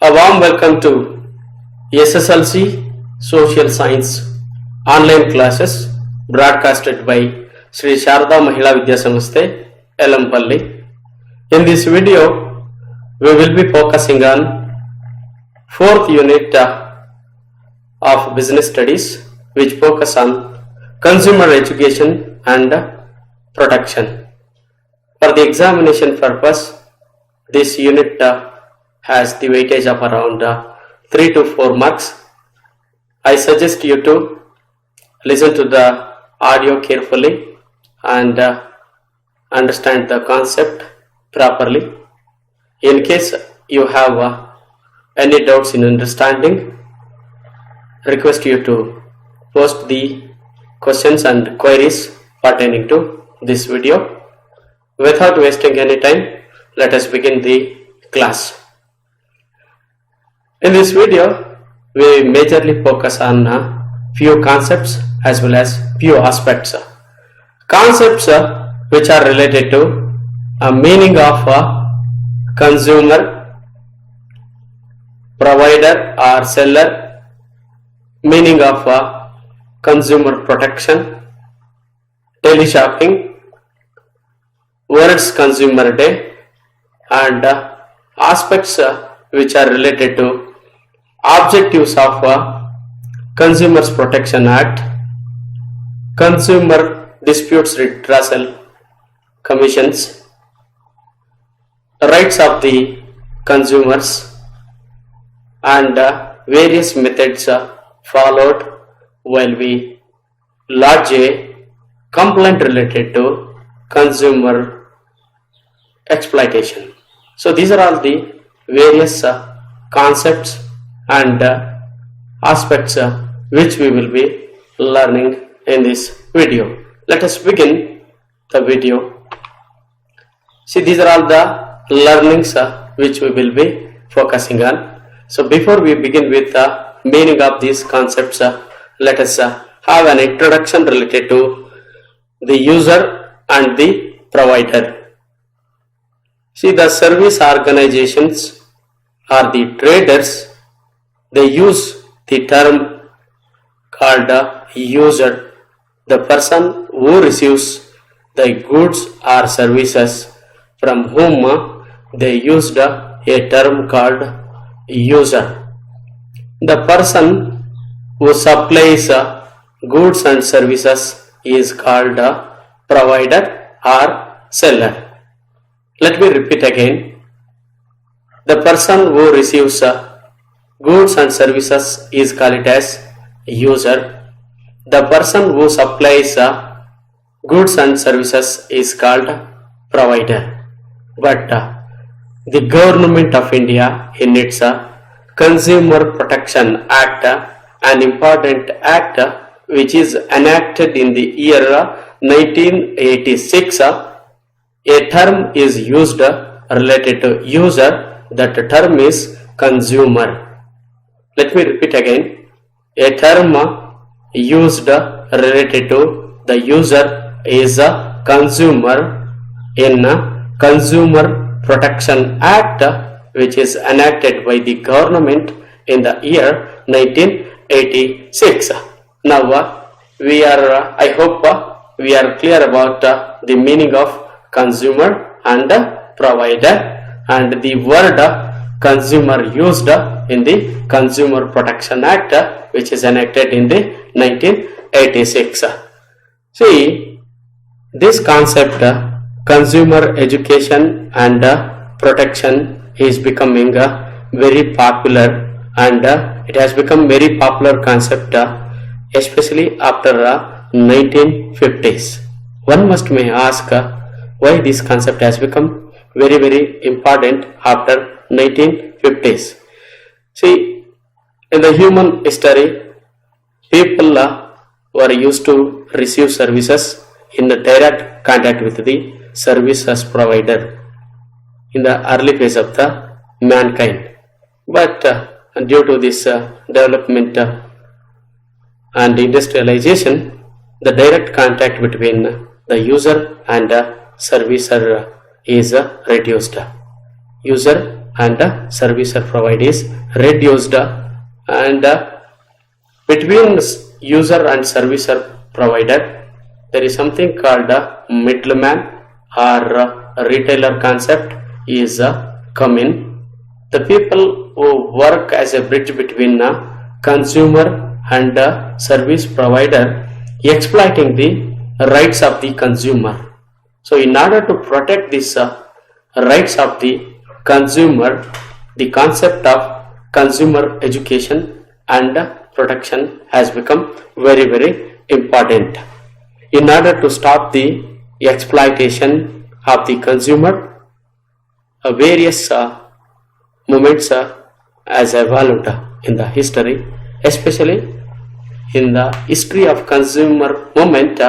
A warm welcome to SSLC Social Science online classes broadcasted by Sri Sharda Mahila Vidya Samasthe, Elampalli. In this video, we will be focusing on fourth unit of business studies, which focus on consumer education and protection. For the examination purpose, this unit has the weightage of around 3 to 4 marks. I suggest you to listen to the audio carefully and understand the concept properly. In case you have any doubts in understanding, request you to post the questions and queries pertaining to this video. Without wasting any time, let us begin the class. In this video, we majorly focus on few concepts as well as few aspects. Concepts which are related to meaning of consumer, provider or seller, meaning of consumer protection, teleshopping, World's Consumer Day, and aspects which are related to objectives of Consumers Protection Act, Consumer Disputes Redressal Commissions, rights of the consumers, and various methods followed while we lodge a complaint related to consumer exploitation. So these are all the various concepts and aspects which we will be learning in this video. Let us begin the video. See, these are all the learnings which we will be focusing on. So before we begin with the meaning of these concepts, let us have an introduction related to the user and the provider. See, the service organizations or the traders, they use the term called user, the person who receives the goods or services, from whom they used a term called user. The person who supplies goods and services is called provider or seller. Let me repeat again. The person who receives goods and services is called as user. The person who supplies goods and services is called provider. But the government of India, in its Consumer Protection Act, an important act which is enacted in the year 1986, a term is used related to user. That term is consumer. Let me repeat again. A term used related to the user is a consumer in Consumer Protection Act, which is enacted by the government in the year 1986. Now I hope we are clear about the meaning of consumer and provider, and the word consumer used in the Consumer Protection Act, which is enacted in the 1986. See, this concept, consumer education and protection, is becoming very popular, and it has become very popular concept, especially after 1950s. One may ask why this concept has become very important after 1950s. See, in the human history, people were used to receive services in the direct contact with the services provider in the early phase of the mankind. But due to this development and industrialization, the direct contact between the user and servicer is reduced. User and servicer provide is reduced, and between user and servicer provider there is something called a middleman or a retailer concept is come in. The people who work as a bridge between a consumer and a service provider exploiting the rights of the consumer. So in order to protect these rights of the consumer, the concept of consumer education and protection has become very, very important. In order to stop the exploitation of the consumer, various movements has evolved in the history, especially in the history of consumer movement.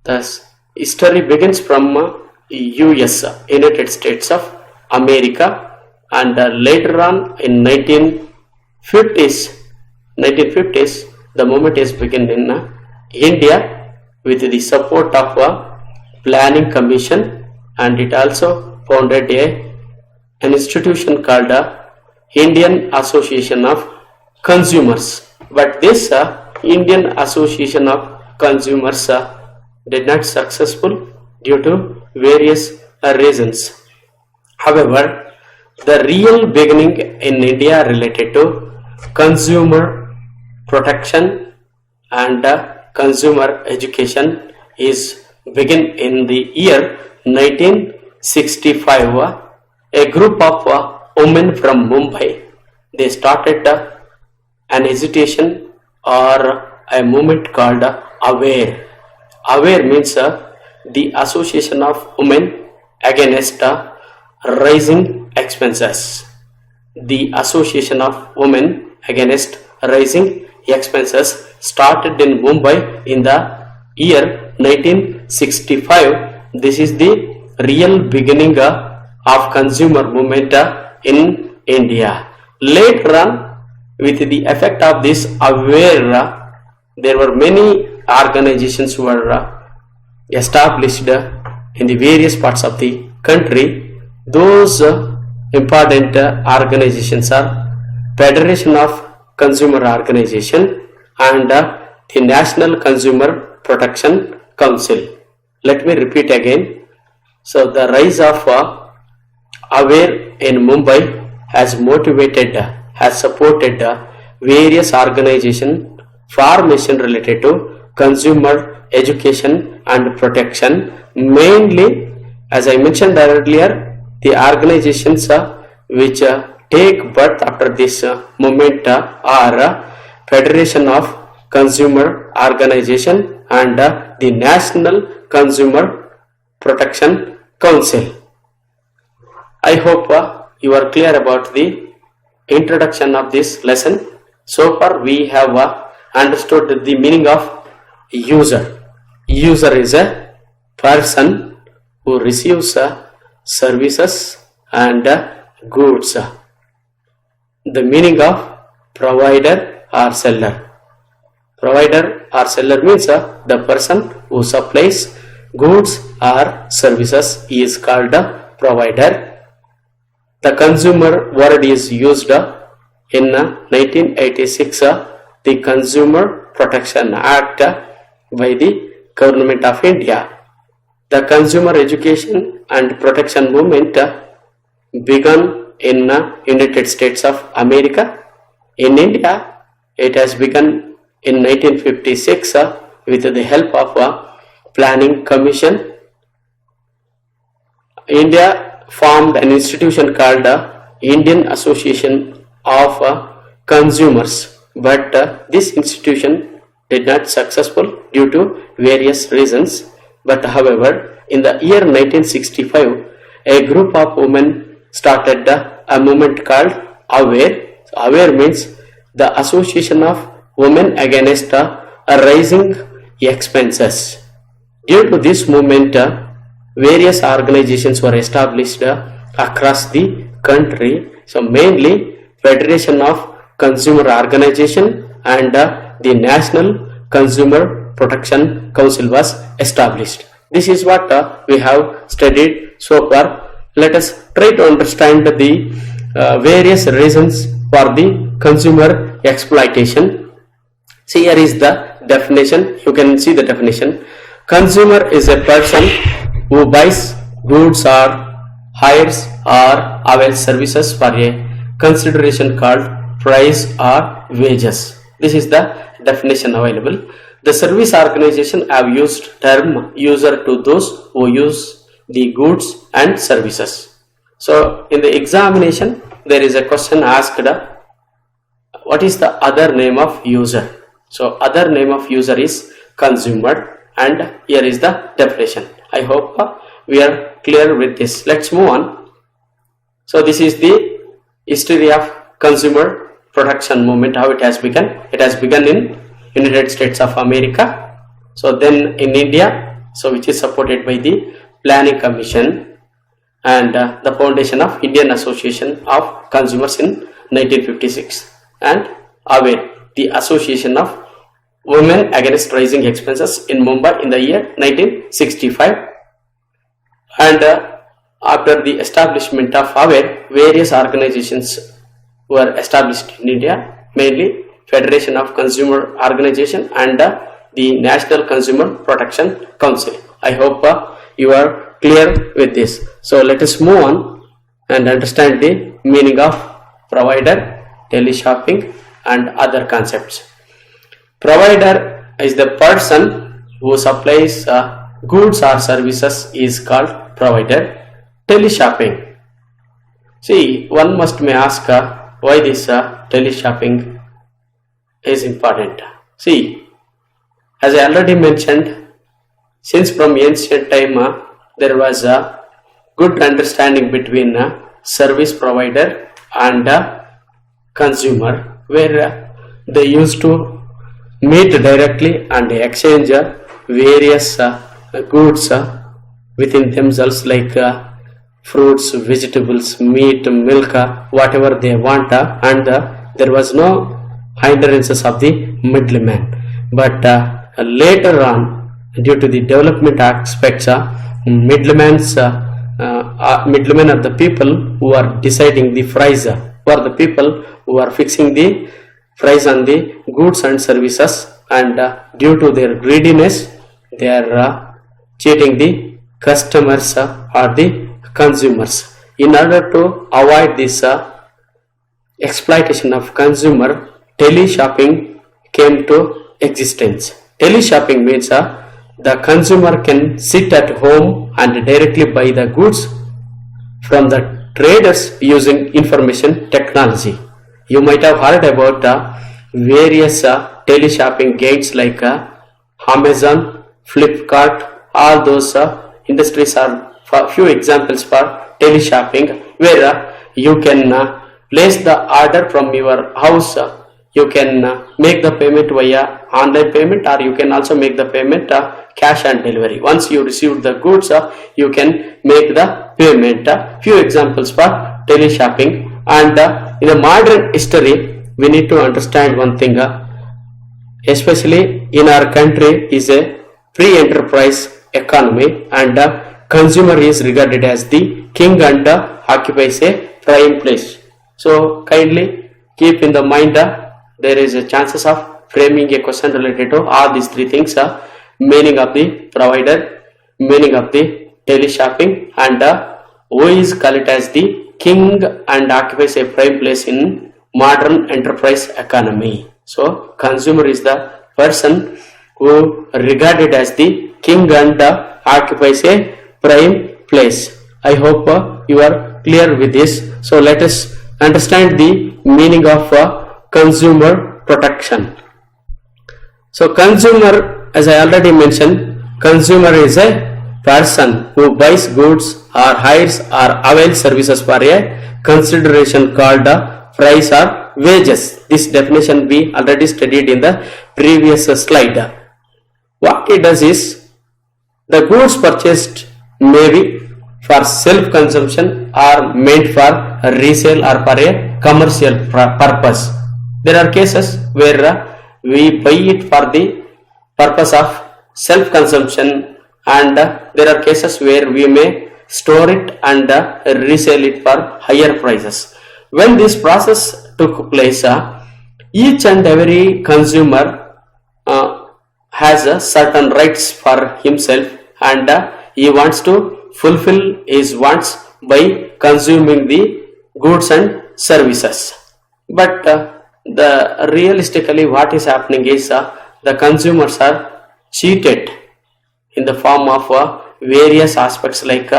Thus, history begins from US, United States of America, and later on in 1950s, the movement is begun in India with the support of a planning commission, and it also founded an institution called Indian Association of Consumers. But this Indian Association of Consumers did not successful due to various reasons. However, the real beginning in India related to consumer protection and consumer education is begin in the year 1965. A group of women from Mumbai, they started an agitation or a movement called AWARE. AWARE means the Association of Women Against Rising Expenses. The Association of Women Against Rising Expenses started in Mumbai in the year 1965. This is the real beginning of consumer movement in India. Later on, with the effect of this AWARE, there were many organizations who were established in the various parts of the country. Those important organizations are Federation of Consumer Organization and the National Consumer Protection Council. Let me repeat again. So the rise of AWARE in Mumbai has motivated, has supported various organizations formation related to consumer education and protection. Mainly, as I mentioned earlier, the organizations which take birth after this movement are Federation of Consumer Organization and the National Consumer Protection Council. I hope you are clear about the introduction of this lesson. So far we have understood the meaning of user. User is a person who receives services and goods. The meaning of provider or seller. Provider or seller means the person who supplies goods or services is called a provider. The consumer word is used in 1986, the Consumer Protection Act by the Government of India. The consumer education and protection movement began in United States of America. In India, it has begun in 1956 with the help of a planning commission. India formed an institution called Indian Association of Consumers, but this institution did not successful due to various reasons. But however, in the year 1965, a group of women started a movement called AWARE. So AWARE means the Association of Women Against Rising Expenses. Due to this movement, various organizations were established across the country. So mainly Federation of Consumer Organization and the National Consumer Protection Council was established. This is what we have studied so far. let us try to understand the various reasons for the consumer exploitation. See, here is the definition. You can see the definition. Consumer is a person who buys goods or hires or avails services for a consideration called price or wages. This is the definition available. The service organization have used term user to those who use the goods and services. So in the examination there is a question asked, what is the other name of user? So other name of user is consumer, and here is the definition. I hope we are clear with this. Let's move on. So this is the history of consumer protection movement, how it has begun. It has begun in United States of America, so then in India, so which is supported by the Planning Commission and the foundation of Indian Association of Consumers in 1956, and AWARE, the Association of Women Against Rising Expenses in Mumbai in the year 1965. And after the establishment of AWARE, various organizations were established in India, mainly Federation of Consumer Organization and the National Consumer Protection Council. I hope you are clear with this. So let us move on and understand the meaning of provider, teleshopping and other concepts. Provider is the person who supplies goods or services is called provider. Teleshopping. See, one must may ask why this teleshopping is important. See, as I already mentioned, since from ancient time there was a good understanding between service provider and consumer, where they used to meet directly and exchange various goods within themselves, like fruits, vegetables, meat, milk, whatever they want, and there was no hindrances of the middleman. But later on, due to the development aspects, middlemen are the people who are deciding the price, who are the people who are fixing the price on the goods and services, and due to their greediness they are cheating the customers or the consumers. In order to avoid this exploitation of consumer, teleshopping came to existence. Teleshopping means the consumer can sit at home and directly buy the goods from the traders using information technology. You might have heard about various teleshopping gates like Amazon, Flipkart. All those industries are few examples for teleshopping, where you can place the order from your house. You can make the payment via online payment, or you can also make the payment cash on delivery. Once you receive the goods, you can make the payment. Few examples for teleshopping. And in the modern history, we need to understand one thing, especially in our country is a pre-enterprise economy, and consumer is regarded as the king and occupies a prime place. So kindly keep in the mind there is a chances of framing a question related to all these three things: meaning of the provider, meaning of the teleshopping, and who is called as the king and occupies a prime place in modern enterprise economy. So consumer is the person who regarded as the king and occupies a prime place. I hope you are clear with this. So let us understand the meaning of consumer protection. So consumer, as I already mentioned, consumer is a person who buys goods or hires or avails services for a consideration called price or wages. This definition we already studied in the previous slide. What it does is, the goods purchased may be for self-consumption or meant for resale or for a commercial purpose. There are cases where we buy it for the purpose of self-consumption, and there are cases where we may store it and resell it for higher prices. When this process took place, each and every consumer has certain rights for himself, and he wants to fulfill his wants by consuming the goods and services. But the realistically what is happening is the consumers are cheated in the form of various aspects, like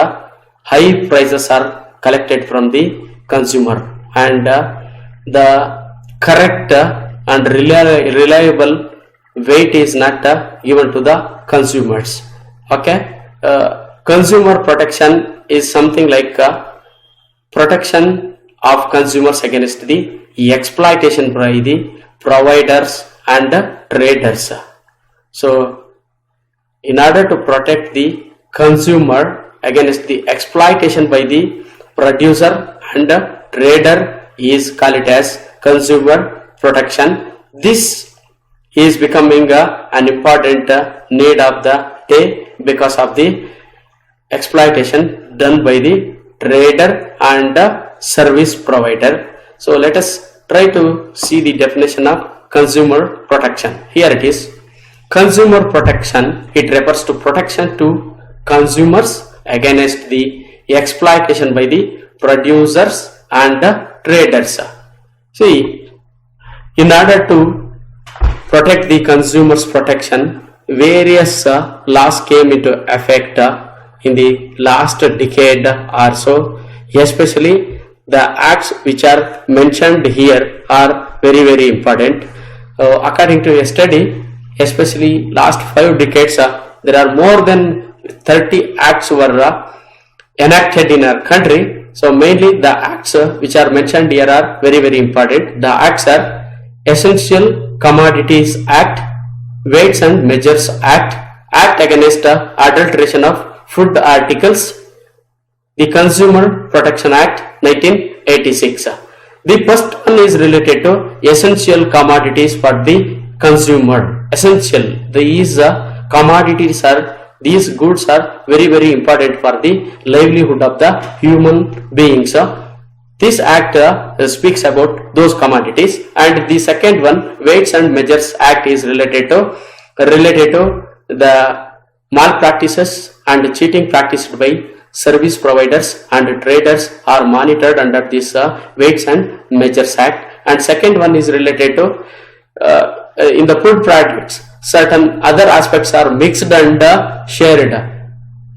high prices are collected from the consumer, and the correct and reliable weight is not given to the consumers. Okay, consumer protection is something like protection of consumers against the exploitation by the providers and traders. So in order to protect the consumer against the exploitation by the producer and trader is called as consumer protection. This is becoming an important need of the day because of the exploitation done by the trader and service provider. So let us try to see the definition of consumer protection. Here it is. Consumer protection, it refers to protection to consumers against the exploitation by the producers and traders. See, in order to protect the consumers protection, various laws came into effect in the last decade or so. Especially the acts which are mentioned here are very important. According to a study, especially last 5 decades, there are more than 30 acts were enacted in our country. So mainly the acts which are mentioned here are very important. The acts are Essential Commodities Act, Weights and Measures Act, Act Against Adulteration of Food Articles, the Consumer Protection Act 1986. The first one is related to essential commodities for the consumer. Essential, these commodities are, these goods are very important for the livelihood of the human beings. This act speaks about those commodities. And the second one, Weights and Measures Act, is related to the malpractices and cheating practiced by service providers and traders are monitored under this Weights and Measures Act. And second one is related to in the food products, certain other aspects are mixed and shared.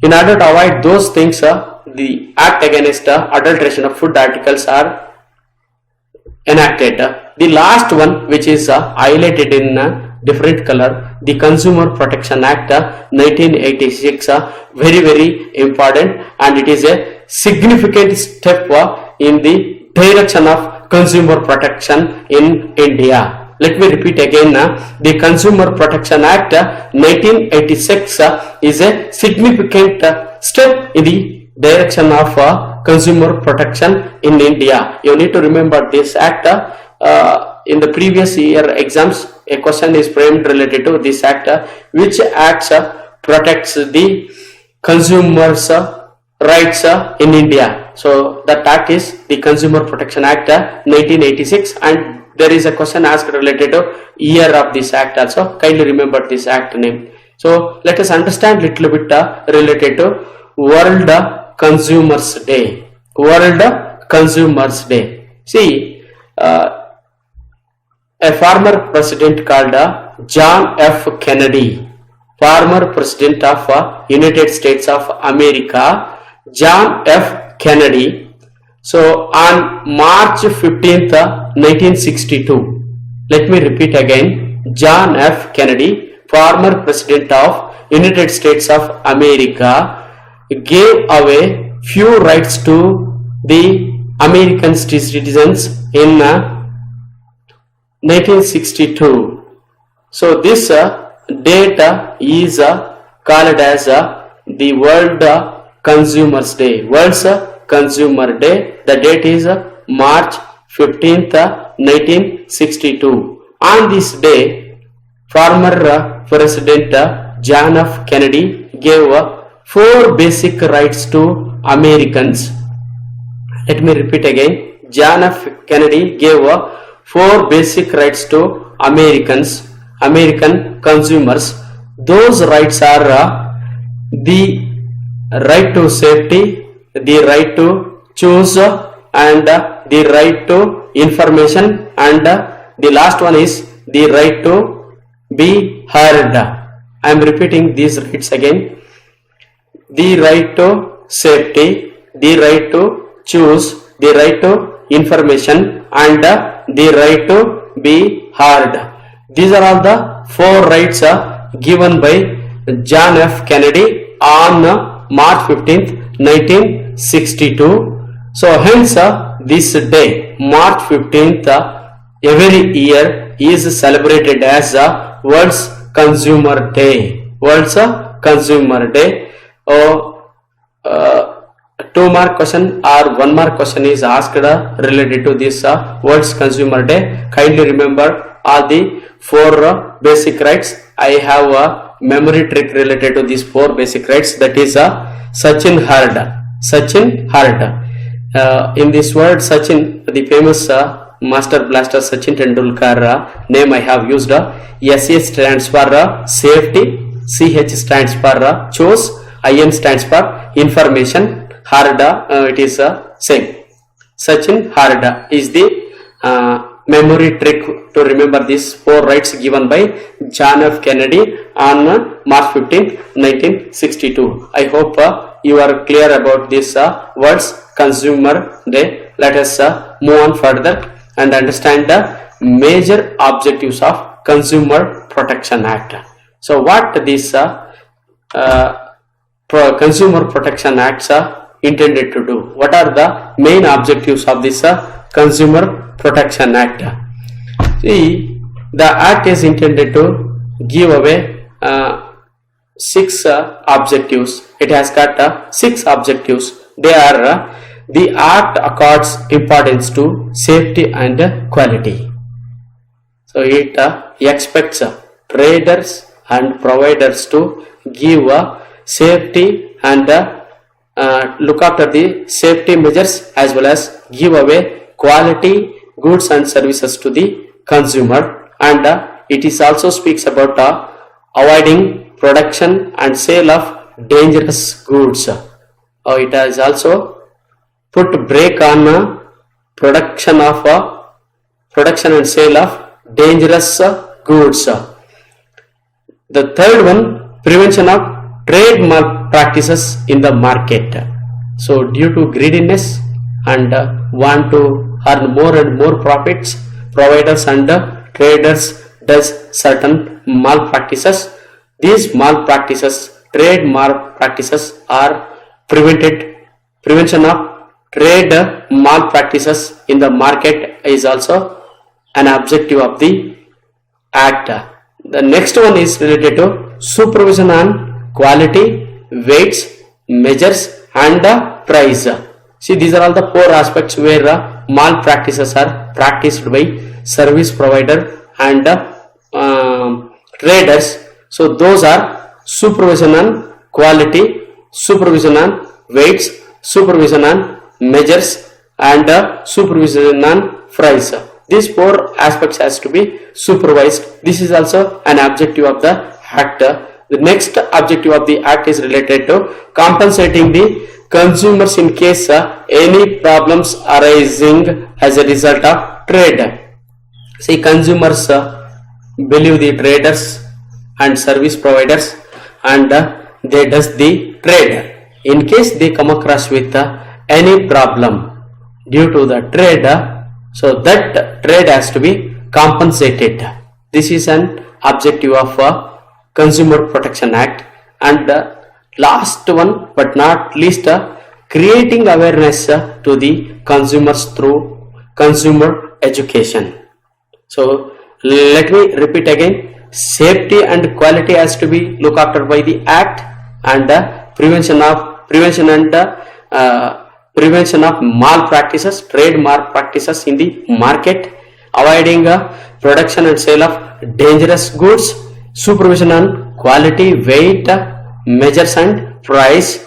In order to avoid those things, the act against adulteration of food articles are enacted. The last one, which is highlighted in different color, the Consumer Protection Act 1986, very important, and it is a significant step in the direction of consumer protection in India. Let me repeat again, the Consumer Protection Act 1986 is a significant step in the direction of consumer protection in India. You need to remember this act. In the previous year exams, a question is framed related to this act. Which act protects the consumers' rights in India? So that act is the Consumer Protection Act 1986, and there is a question asked related to year of this act also. Kindly remember this act name. So let us understand little bit related to World Consumers Day. World Consumers Day. See, a former president called John F. Kennedy, former president of United States of America, John F. Kennedy. So on March 15th, 1962, let me repeat again, John F. Kennedy, former president of United States of America, gave away few rights to the American citizens in 1962. So this date is called as the World Consumers Day. World's Consumer Day. The date is March 15th, 1962. On this day, former President John F. Kennedy gave 4 basic rights to Americans. Let me repeat again. John F. Kennedy gave 4 basic rights to American consumers. Those rights are the right to safety, the right to choose, and the right to information, and the last one is the right to be heard. I am repeating these rights again. The right to safety, the right to choose, the right to information, and the right to be heard. These are all the 4 rights given by John F. Kennedy on March 15th, 1962. So hence this day, March 15th, every year is celebrated as World's Consumer Day. World's Consumer Day. 2 mark question or 1 mark question is asked related to this World's Consumer Day. Kindly remember all the 4 basic rights. I have a memory trick related to these 4 basic rights, that is Sachin heard. Sachin heard. In this word Sachin, the famous Master Blaster Sachin Tendulkar name I have used. S stands for safety, CH stands for choose, IN stands for information, heard it is same. Sachin heard is the memory trick to remember these 4 rights given by John F. Kennedy on March 15th, 1962. I hope you are clear about this World's Consumer Day. Let us move on further and understand the major objectives of Consumer Protection Act. So what this Consumer Protection Acts are intended to do? What are the main objectives of this Consumer Protection Act? See, the act is intended to give away 6 objectives. It has got 6 objectives. They are the act accords importance to safety and quality. So it expects traders and providers to give safety and look after the safety measures, as well as give away quality goods and services to the consumer. And it is also speaks about avoiding production and sale of dangerous goods. It has also put brake on production and sale of dangerous goods. The third one, prevention of trade malpractices in the market. So due to greediness and want to earn more and more profits, providers and traders does certain malpractices. These malpractices, trade malpractices, are prevented. Prevention of trade malpractices in the market is also an objective of the act. The next one is related to supervision on quality, weights, measures, and price. See, these are all the 4 aspects where malpractices are practiced by service provider and traders. So those are supervision on quality, supervision on weights, supervision on measures, and supervision on price. These 4 aspects has to be supervised. This is also an objective of the act. The next objective of the act is related to compensating the consumers in case any problems arising as a result of trade. See, consumers believe the traders and service providers, and they does the trade. In case they come across with any problem due to the trade, so that trade has to be compensated. This is an objective of Consumer Protection Act. And last one but not least, creating awareness to the consumers through consumer education. So let me repeat again. Safety and quality has to be looked after by the act, and prevention of malpractices, trade malpractices in the market, avoiding production and sale of dangerous goods, supervision on quality, weight, measures and price,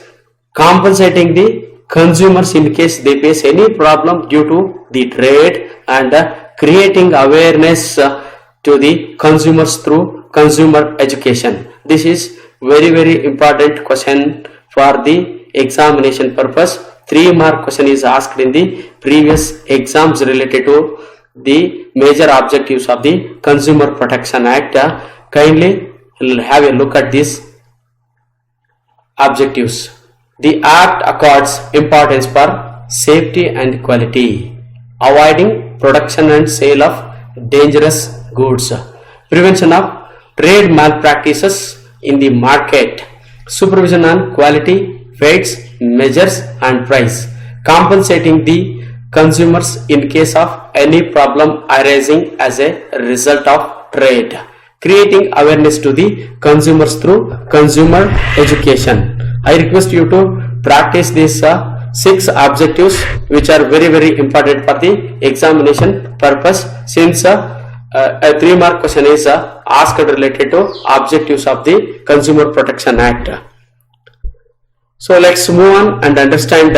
compensating the consumers in case they face any problem due to the trade, and creating awareness to the consumers through consumer education. This is very important question for the examination purpose. 3 mark question is asked in the previous exams related to the major objectives of the Consumer Protection Act. Kindly have a look at these objectives. The act accords importance for safety and quality, avoiding production and sale of dangerous goods, prevention of trade malpractices in the market, supervision on quality, weights, measures and price, compensating the consumers in case of any problem arising as a result of trade, creating awareness to the consumers through consumer education. I request you to practice these 6 objectives, which are very important for the examination purpose, since a 3 mark question is asked related to objectives of the Consumer Protection Act. So let's move on and understand.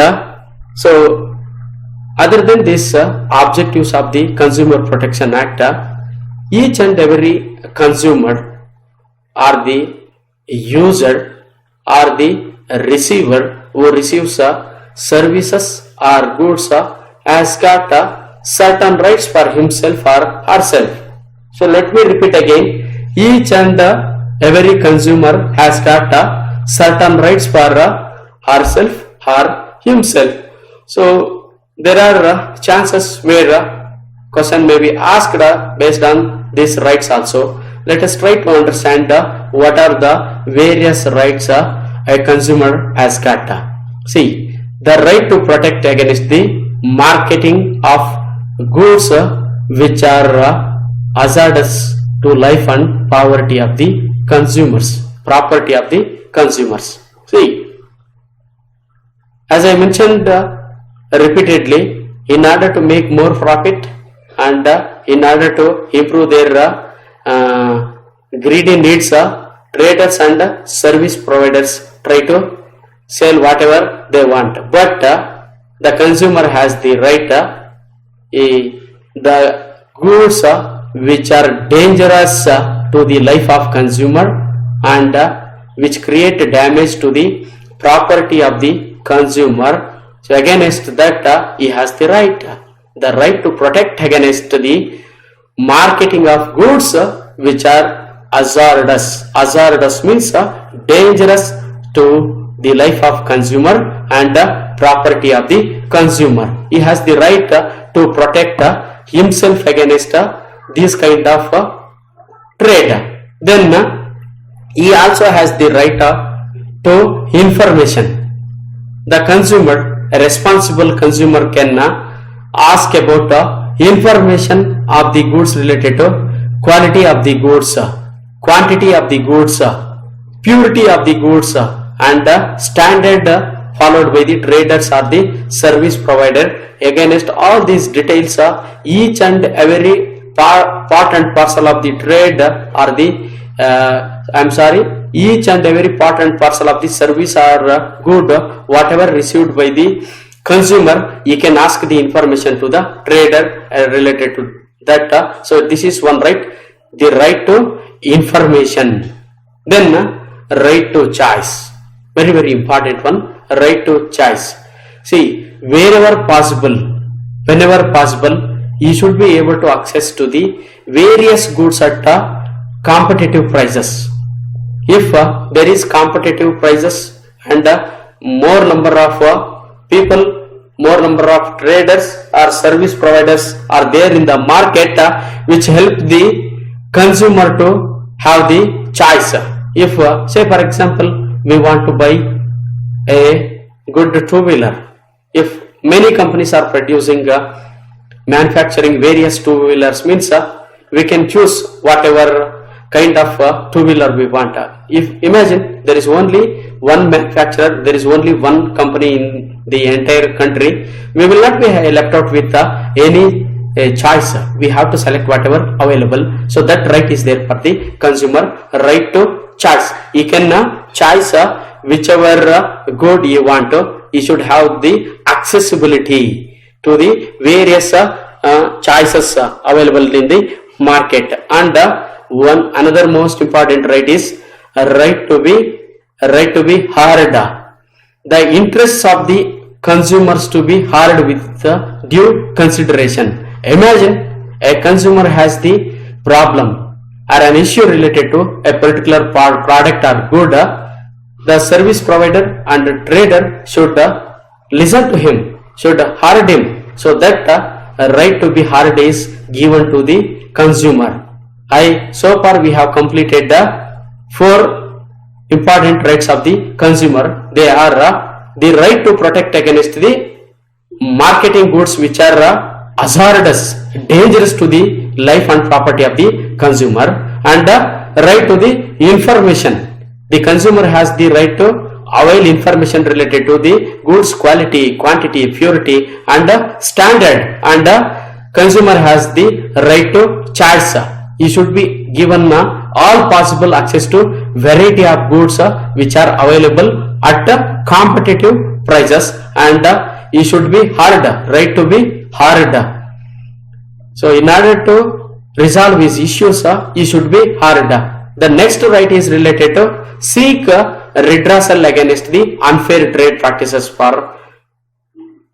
So other than these objectives of the Consumer Protection Act, each and every consumer or the user or the receiver who receives services or goods has got certain rights for himself or herself. So let me repeat again, each and every consumer has got certain rights for herself or himself. So there are chances where question may be asked based on these rights also. Let us try to understand what are the various rights a consumer has got. See, the right to protect against the marketing of goods which are hazardous to life and property of the consumers. See, as I mentioned repeatedly, in order to make more profit and in order to improve their greedy needs, traders and service providers try to sell whatever they want, but the consumer has the right, the goods which are dangerous to the life of consumer and which create damage to the property of the consumer. So against that he has the right to protect against the marketing of goods which are hazardous. Hazardous means dangerous to the life of consumer and property of the consumer. He has the right to protect himself against this kind of trade. Then he also has the right to information. The consumer, a responsible consumer, can ask about information of the goods related to quality of the goods, quantity of the goods, purity of the goods and standard followed by the traders or the service provider. Against all these details, each and every part and parcel of the trade or the each and every part and parcel of the service or good whatever received by the consumer, he can ask the information to the trader related to that. So this is one right, the right to information. Then right to choice, very important one, right to choice. See, whenever possible, you should be able to access to the various goods at competitive prices. If there is competitive prices and more number of people, more number of traders or service providers are there in the market, which help the consumer to have the choice. If say for example we want to buy a good two-wheeler, if many companies are producing manufacturing various two-wheelers, means we can choose whatever kind of two-wheeler we want. If imagine there is only one manufacturer, there is only one company in the entire country, we will not be left out with any choice. We have to select whatever available. So that right is there for the consumer, right to choice. You can choose whichever good you want to he should have the accessibility to the various choices available in the market. And one another most important right is right to be heard. The interests of the consumers to be heard with due consideration. Imagine a consumer has the problem or an issue related to a particular product or good. The service provider and trader should listen to him, should heard him, so that right to be heard is given to the consumer. So far we have completed the 4 important rights of the consumer. They are the right to protect against the marketing goods which are hazardous, dangerous to the life and property of the consumer, and right to the information. The consumer has the right to avail information related to the goods quality, quantity, purity and standard, and consumer has the right to choice. He should be given all possible access to variety of goods which are available at competitive prices, and he should be heard, right to be heard. So in order to resolve his issues, he should be heard. The next right is related to seek redressal against the unfair trade practices for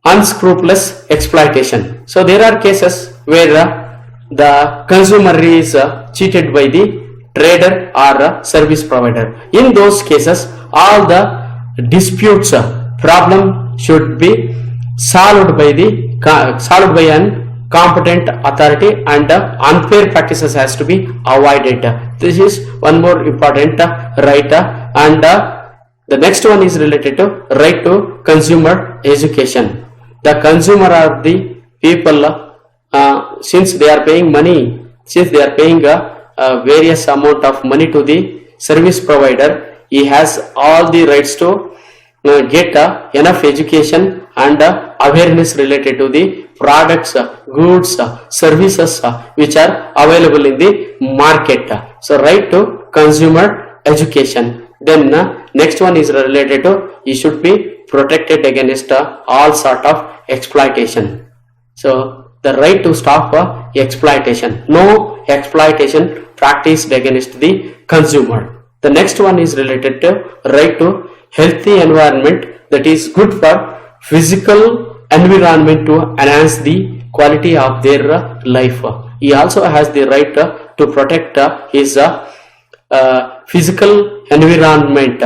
unscrupulous exploitation. So there are cases where the consumer is cheated by the trader or service provider. In those cases, all the disputes problem should be solved by an competent authority, and unfair practices has to be avoided. This is one more important right. And the next one is related to right to consumer education. The consumer are the people, since they are paying money, since they are paying various amount of money to the service provider, he has all the rights to get enough education and awareness related to the products, goods, services which are available in the market. So right to consumer education. Then next one is related to he should be protected against all sort of exploitation. So the right to stop exploitation. No exploitation practiced against the consumer. The next one is related to right to healthy environment, that is good for physical environment to enhance the quality of their life. He also has the right to protect his physical environment.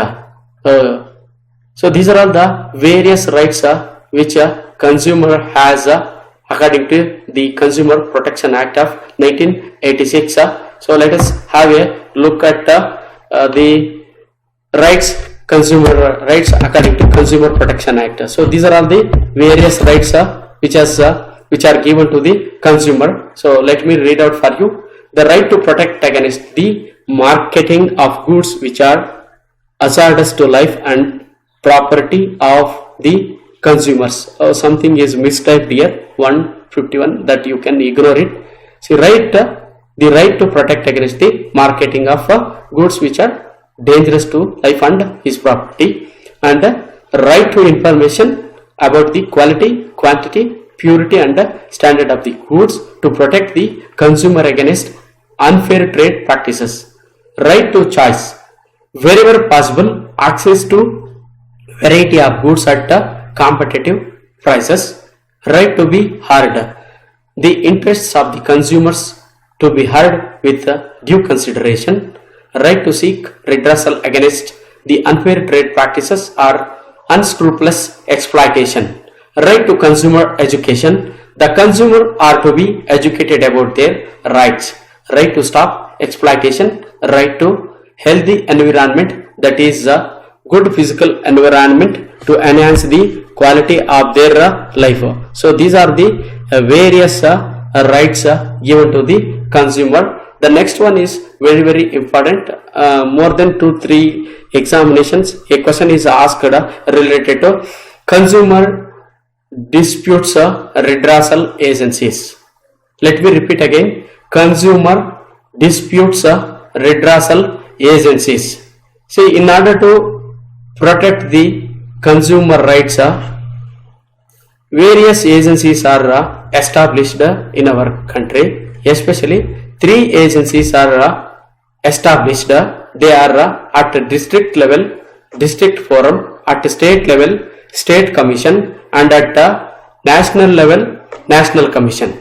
So these are all the various rights which a consumer has according to the Consumer Protection Act of 1986. So let us have a look at the consumer rights according to Consumer Protection Act. So these are all the various rights which are given to the consumer. So let me read out for you. The right to protect against the marketing of goods which are hazardous to life and property of the consumers. Something is mistyped here, 151, that you can ignore it. See, the right to protect against the marketing of goods which are dangerous to life and his property, and right to information about the quality, quantity, purity and standard of the goods to protect the consumer against unfair trade practices. Right to choice, wherever possible, access to variety of goods at competitive prices. Right to be heard, the interests of the consumers to be heard with due consideration. Right to seek redressal against the unfair trade practices or unscrupulous exploitation. Right to consumer education, the consumer are to be educated about their rights. Right to stop exploitation. Right to healthy environment, that is good physical environment to enhance the quality of their life. So these are the various rights given to the consumer. The next one is very important. More than 2-3 examinations, a question is asked related to consumer disputes redressal agencies. Let me repeat again. Consumer disputes redressal agencies. See, in order to protect the consumer rights, various agencies are established in our country. Especially 3 agencies are established. They are at district level, district forum, at state level, state commission, and at national level, national commission.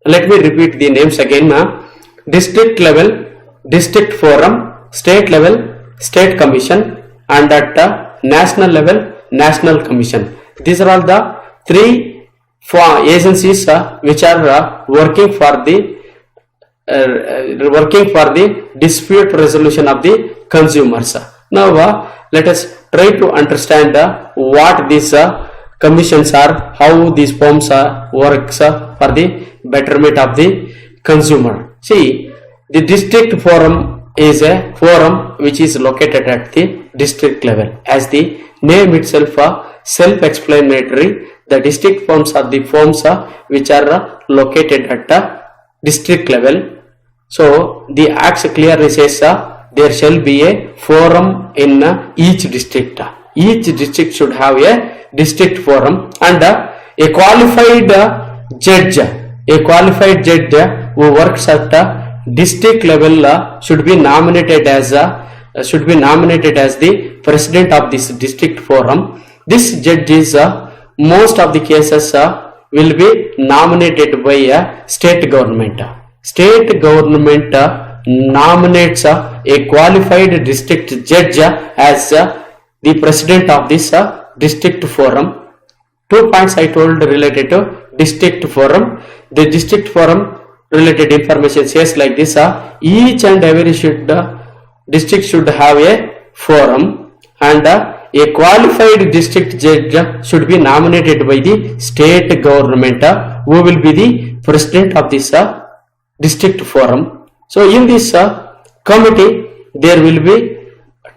Let me repeat the names again. District level, district forum, state level, state commission, and at national level, national commission. These are all the 3 agencies which are working for the dispute resolution of the consumers. Now let us try to understand what these commissions are, how these forms works for the betterment of the consumer. See, the district forum is a forum which is located at the district level. As the name itself self-explanatory, the district forms are the forms which are located at the district level. So the acts clearly says there shall be a forum in each district. Each district should have a district forum, and a qualified judge who works at district level should be nominated as the president of this district forum. This judge is most of the cases will be nominated by state government. State government nominates a qualified district judge as the president of this district forum. 2 points I told related to district forum. The district forum related information says like this: each and every district should have a forum, and a qualified district judge should be nominated by the state government, who will be the president of this district forum. So in this committee there will be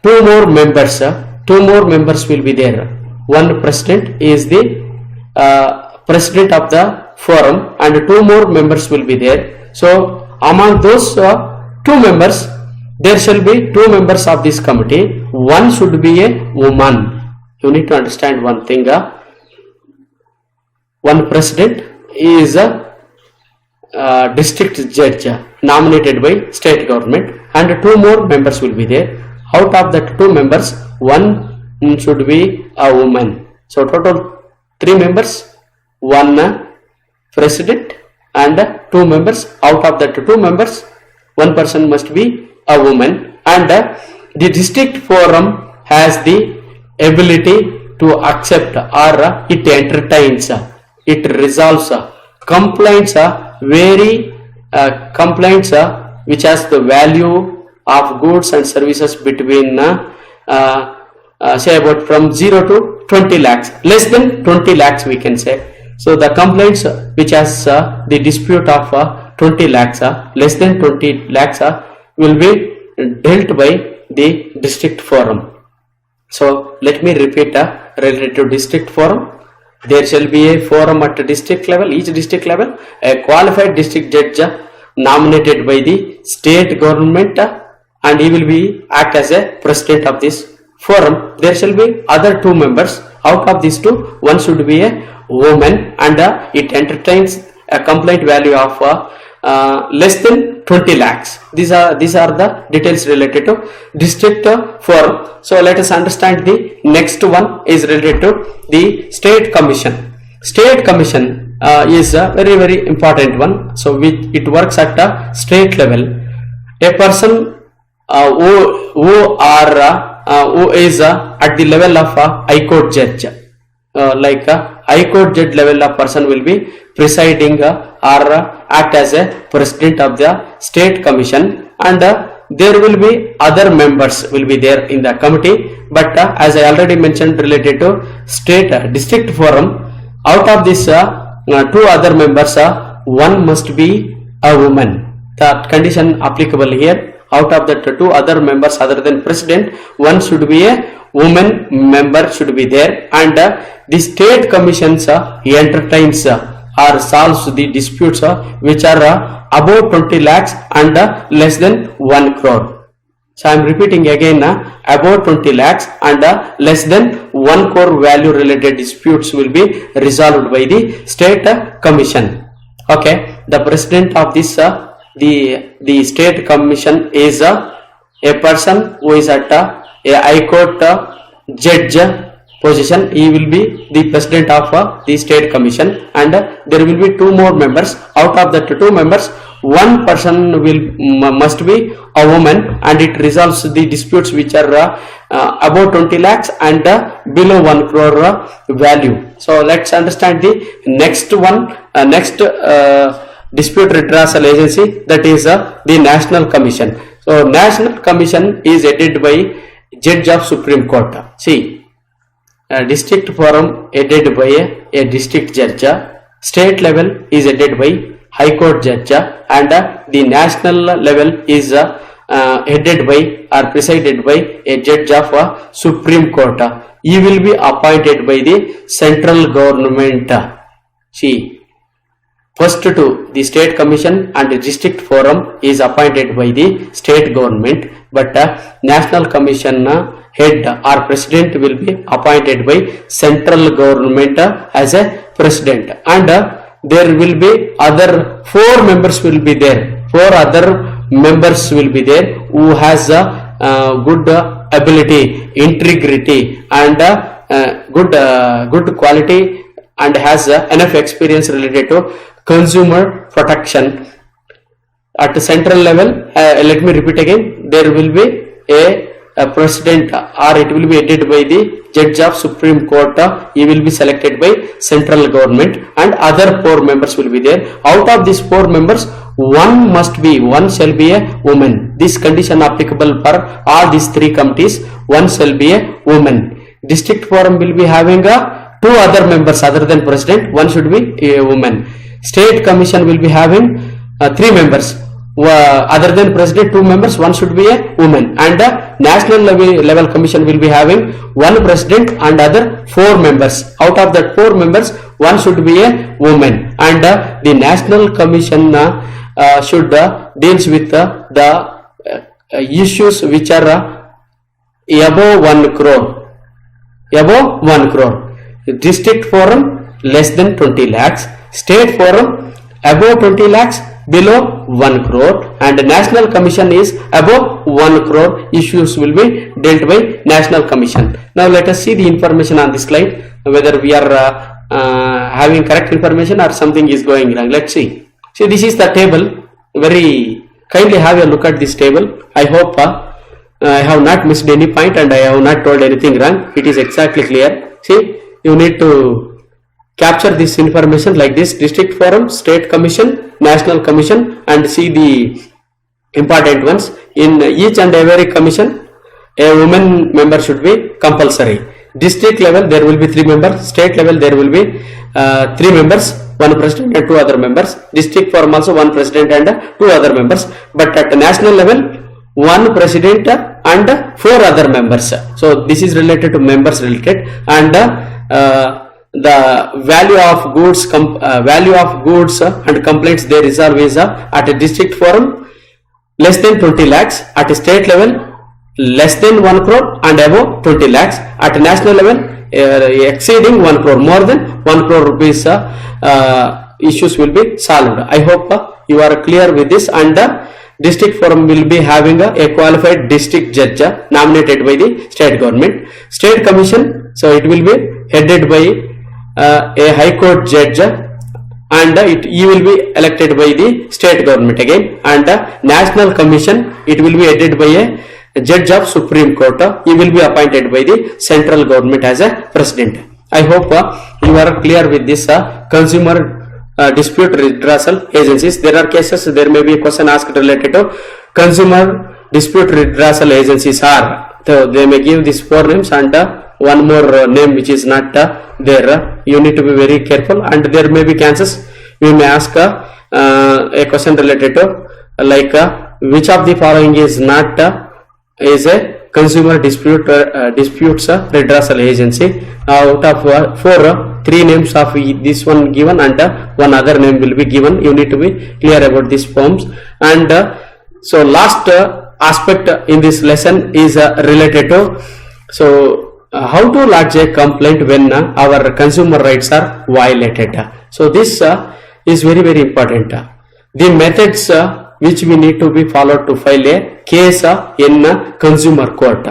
2 more members. 2 more members will be there. One president is the president of the forum, and 2 more members will be there. So among those 2 members, there shall be 2 members of this committee. One should be a woman. You need to understand one thing. One president is a district judge nominated by state government, and 2 more members will be there. Out of that 2 members, one should be a woman. So total 3 members, 1 president and 2 members. Out of that 2 members, 1 person must be a woman, and the district forum has the ability to accept or it entertains, it resolves complaints, complaints which has the value of goods and services between say about from 0 to 20 lakhs, less than 20 lakhs we can say. So the complaints which has the dispute of 20 lakhs, less than 20 lakhs will be dealt by the district forum. So let me repeat related to district forum. There shall be a forum at district level, each district level, a qualified district judge nominated by the state government, and he will be act as a president of this forum. There shall be other 2 members. Out of these 2, one should be a woman, and it entertains a complaint value of less than 20 lakhs. These are the details related to district forum. So let us understand the next one is related to the state commission. State commission is a very very important one. So it works at a state level. A person who is at the level of a high court judge, like a high court judge level of person will be presiding or act as a president of the state commission, and there will be other members will be there in the committee. But as I already mentioned related to state district forum, out of this 2 other members, one must be a woman. The condition applicable here. Out of the 2 other members other than president, one should be a woman member should be there, and the state commissions entertains or solves the disputes which are above 20 lakhs and less than 1 crore. So I am repeating again, about 20 lakhs and less than 1 crore value related disputes will be resolved by the state commission. Okay, the president of this the state commission is a person who is at a high court judge position. He will be the president of the state commission, and there will be 2 more members. Out of that 2 members, one person must be a woman, and it resolves the disputes which are above 20 lakhs and below 1 crore value. So let's understand the next one, next dispute redressal agency, that is the National Commission. So National Commission is headed by Judge of Supreme Court. See, district forum headed by a district judge, state level is headed by High Court judge, and the national level is headed by or presided by a judge of Supreme Court. He will be appointed by the central government. See, first to the state commission and the district forum is appointed by the state government, but National Commission head or president will be appointed by central government as a president, and there will be other 4 members will be there. 4 other members will be there who has good ability, integrity, and good quality, and has enough experience related to consumer protection. At the central level, let me repeat again, there will be a president, or it will be headed by the judge of Supreme Court. He will be selected by central government, and other 4 members will be there. Out of these 4 members, one shall be a woman. This condition applicable for all these 3 committees. One shall be a woman. District forum will be having 2 other members other than president. One should be a woman. State commission will be having 3 members. Other than president, 2 members, one should be a woman, and national level commission will be having 1 president and other 4 members. Out of that 4 members, one should be a woman, and the national commission should deals with the issues which are above 1 crore. Above 1 crore. District forum less than 20 lakhs, state forum above 20 lakhs, below 1 crore, and national commission is above 1 crore. Issues will be dealt by national commission. Now let us see the information on this slide, whether we are having correct information or something is going wrong. Let's see. See, this is the table. Very kindly have a look at this table. I hope I have not missed any point and I have not told anything wrong. It is exactly clear. See, you need to capture this information like this: district forum, state commission, national commission, and see the important ones. In each and every commission, a woman member should be compulsory. District level there will be 3 members, state level there will be 3 members, 1 president and 2 other members. District forum also 1 president and 2 other members, but at the national level 1 president and 4 other members. So this is related to members related, and the value of goods and complaints they resolve is at a district forum less than 20 lakhs, at a state level less than 1 crore and above 20 lakhs, at a national level exceeding 1 crore, more than 1 crore rupees issues will be solved. I hope you are clear with this, and district forum will be having a qualified district judge nominated by the state government. State commission, so it will be headed by a high court judge, and he will be elected by the state government again. And national commission, it will be headed by a judge of Supreme Court. He will be appointed by the central government as a president. I hope you are clear with this consumer dispute redressal agencies. There are cases, there may be a question asked related to consumer dispute redressal agencies are. So they may give these 4 names and one more name which is not there. You need to be very careful, and there may be chances we may ask a question related to like which of the following is not is a consumer disputes redressal agency. Out of 4, 3 names of this one given and 1 other name will be given. You need to be clear about these forms. And so last aspect in this lesson is related to how to lodge a complaint when our consumer rights are violated. So this is very important. The methods which we need to be followed to file a case in consumer court.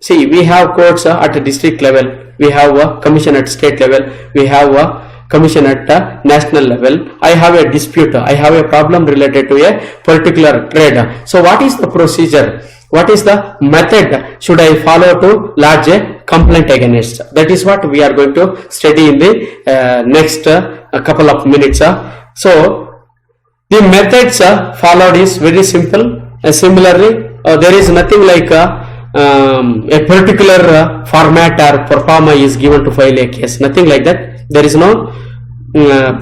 See, we have courts at a district level, we have a commission at state level, we have a commission at national level. I have a dispute, I have a problem related to a particular trade. So what is the procedure? What is the method should I follow to lodge a complaint against? That is what we are going to study in the next couple of minutes. So the methods followed is very simple. Similarly, there is nothing like a particular format or proforma is given to file a case. Nothing like that. There is no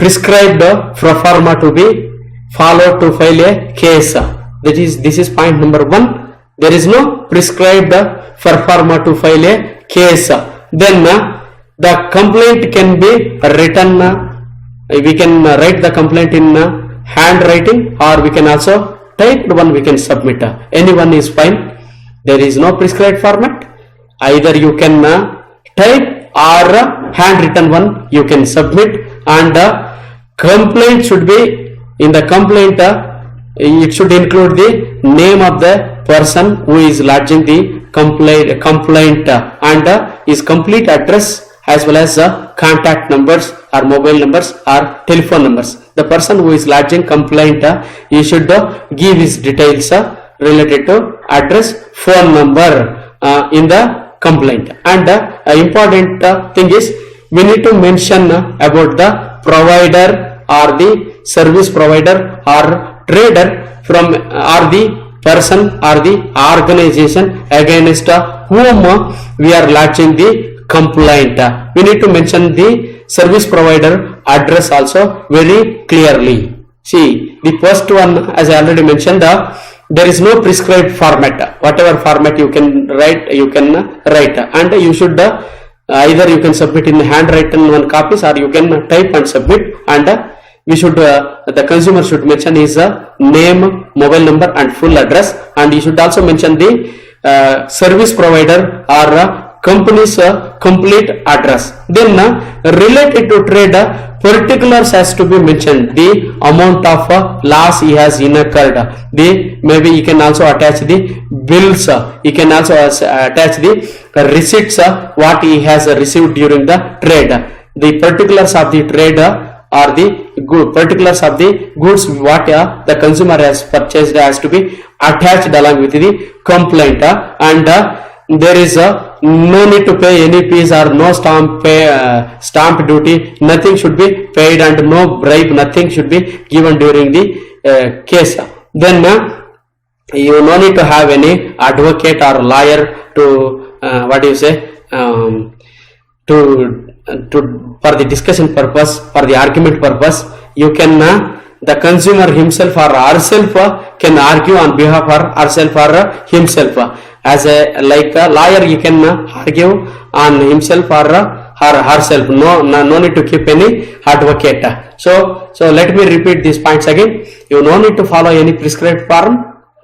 prescribed proforma to be followed to file a case. This is point number 1. There is no prescribed proforma to file a case. Then the complaint can be written. We can write the complaint in handwriting, or we can also typed one. We can submit. Any one is fine. There is no prescribed format. Either you can type or handwritten one you can submit, and complaint should be in the complaint. It should include the name of the person who is lodging the complaint and his complete address, as well as contact numbers or mobile numbers or telephone numbers. The person who is lodging complaint, he should give his details related to address, phone number in the complaint. And important thing is, we need to mention about the provider or the service provider or trader from or the person or the organization against whom we are lodging the complaint. We need to mention the service provider address also very clearly. See, the first one, as I already mentioned, there is no prescribed format. Whatever format you can write, and you should either you can submit in handwritten one copies, or you can type and submit. And we should the consumer should mention his name, mobile number and full address, and you should also mention the service provider or company's complete address. Then related to trade, particulars has to be mentioned. The amount of loss he has incurred. Maybe you can also attach the bills. You can also attach the receipts what he has received during the trade. The particulars of the trade or the particulars of the goods what the consumer has purchased has to be attached along with the complaint. And there is no need to pay any fees or no stamp duty. Nothing should be paid, and no bribe. Nothing should be given during the case. Then you no need to have any advocate or lawyer to for the discussion purpose, for the argument purpose. You can the consumer himself or herself can argue on behalf of herself or himself. As a lawyer, you can argue on himself or herself. No need to keep any advocate. So let me repeat these points again. You no need to follow any prescribed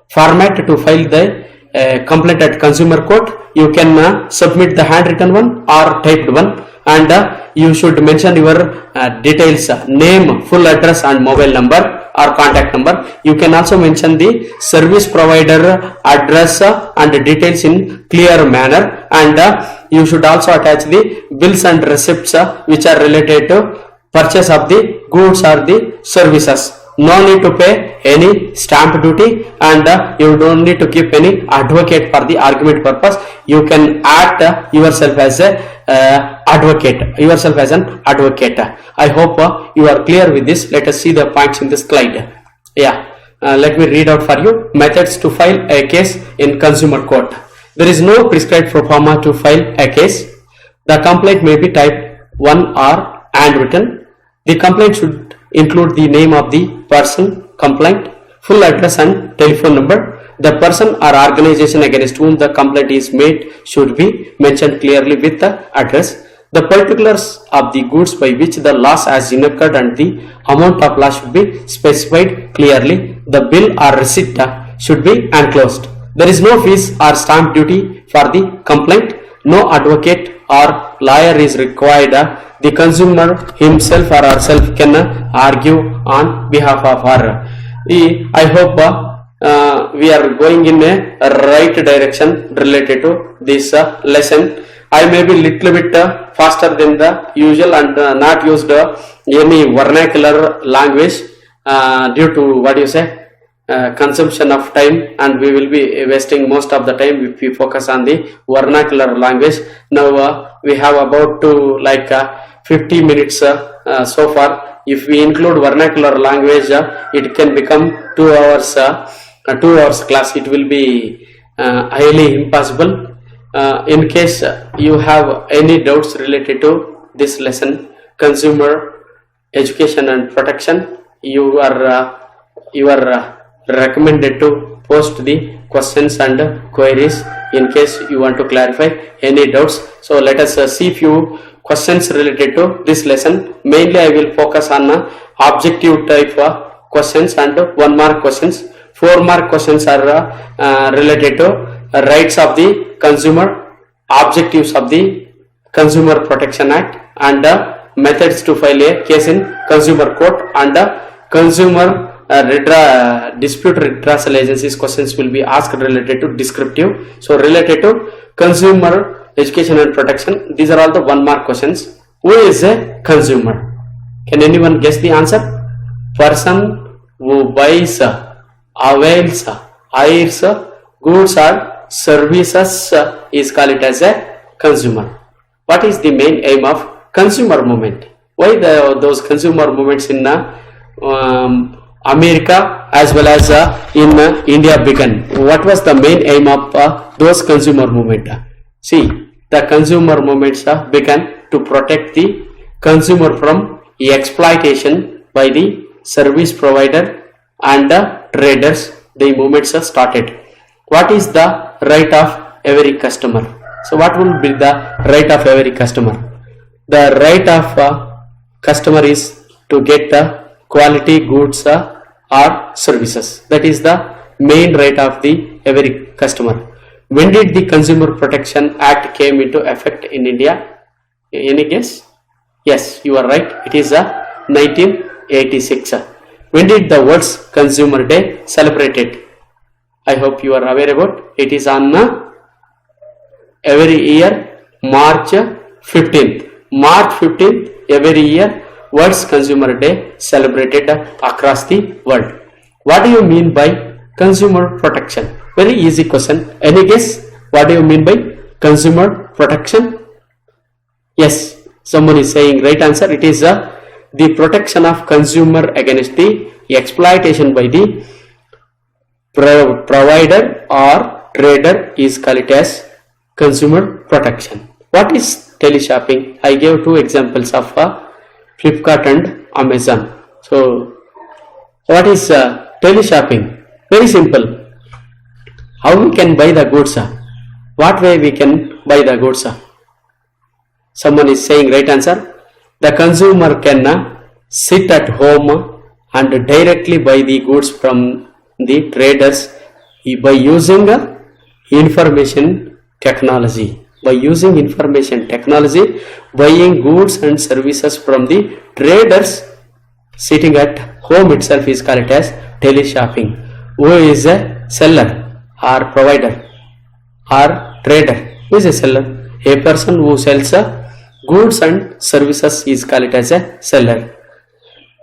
format to file the complaint at consumer court. You can submit the handwritten one or typed one, and you should mention your details, name, full address and mobile number or contact number. You can also mention the service provider address and details in clear manner, and you should also attach the bills and receipts which are related to purchase of the goods or the services. No need to pay any stamp duty, and you don't need to keep any advocate for the argument purpose. You can act yourself as a advocate. I hope you are clear with this. Let us see the points in the slide. Let me read out for you. Methods to file a case in consumer court. There is no prescribed proforma to file a case. The complaint may be type 1 or handwritten. The complaint should include the name of the person complaint, full address and telephone number. The person or organization against whom the complaint is made should be mentioned clearly with the address. The particulars of the goods by which the loss has incurred and the amount of loss should be specified clearly. The bill or receipt should be enclosed. There is no fees or stamp duty for the complaint. No advocate or lawyer is required. The consumer himself or herself can argue on behalf of her. I hope we are going in a right direction related to this lesson. I may be little bit faster than the usual and not used any vernacular language due to what you say consumption of time, and we will be wasting most of the time if we focus on the vernacular language. Now we have about to 50 minutes so far. If we include vernacular language, it can become 2 hours 2 hours class. It will be highly impossible. In case you have any doubts related to this lesson, consumer education and protection, you are recommended to post the questions and queries in case you want to clarify any doubts. So let us see few questions related to this lesson. Mainly I will focus on objective type questions and 1 mark questions. 4 mark questions are related to rights of the consumer, objectives of the Consumer Protection Act, and methods to file a case in consumer court, and consumer dispute redressal agencies questions will be asked related to descriptive. So related to consumer education and protection, these are all the 1 mark questions. Who is a consumer? Can anyone guess the answer? Person who buys, avails, hires goods or services is called as a consumer. What is the main aim of consumer movement? Why those consumer movements in America as well as in India began? What was the main aim of those consumer movement? See, the consumer movements began to protect the consumer from exploitation by the service provider and traders. The movements started. What is the right of every customer? So what will be the right of every customer? The right of customer is to get quality goods or services. That is the main right of the every customer. When did the Consumer Protection Act came into effect in India? Any guess? Yes, you are right. It is 1986. When did the World's Consumer Day celebrated? I hope you are aware about. It is on every year March 15th. March 15th every year World's Consumer Day celebrated across the world. What do you mean by consumer protection? Very easy question. Any guess? What do you mean by consumer protection? Yes, someone is saying right answer. It is the protection of consumer against the exploitation by the provider or trader is called as consumer protection. What is teleshopping? I gave 2 examples of Flipkart and Amazon. So what is teleshopping? Very simple. How we can buy the goods? What way we can buy the goods? Someone is saying right answer. The consumer can sit at home and directly buy the goods from the traders by using information technology. By using information technology, buying goods and services from the traders sitting at home itself is called as teleshopping. Who is a seller or provider or trader? Who is a seller? A person who sells goods and services is called as a seller.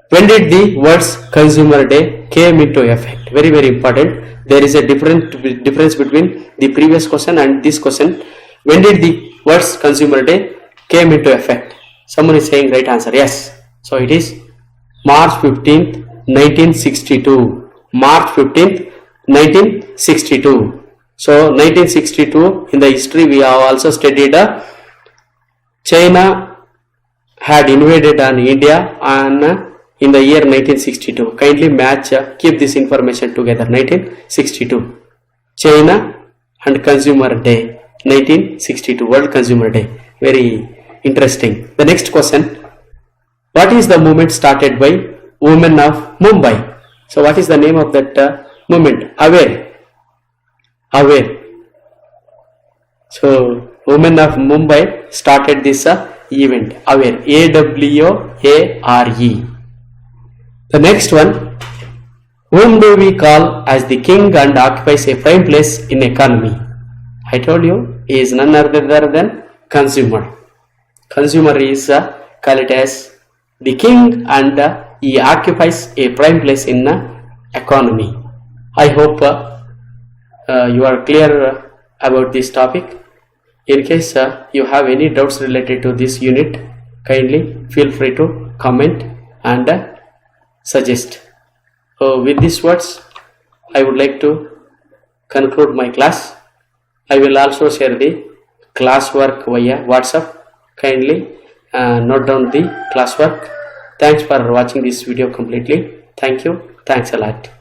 When did the World's Consumer Day came into effect? Very, very important. There is a difference between the previous question and this question. When did the World's Consumer Day came into effect? Someone is saying right answer. Yes. So it is March 15th, 1962. March 15th, 1962. So 1962 in the history we have also studied China had invaded on India on in the year 1962. Kindly match, keep this information together. 1962. China and Consumer Day. 1962. World Consumer Day. Very interesting. The next question. What is the movement started by women of Mumbai? So what is the name of that movement, aware. So women of Mumbai started this event, aware, AWARE. The next one, whom do we call as the king and occupies a prime place in economy? I told you, he is none other than consumer. Consumer is called it as the king and he occupies a prime place in economy. I hope you are clear about this topic. In case you have any doubts related to this unit, kindly feel free to comment and suggest. With these words, I would like to conclude my class. I will also share the classwork via WhatsApp. Kindly note down the classwork. Thanks for watching this video completely. Thank you. Thanks a lot.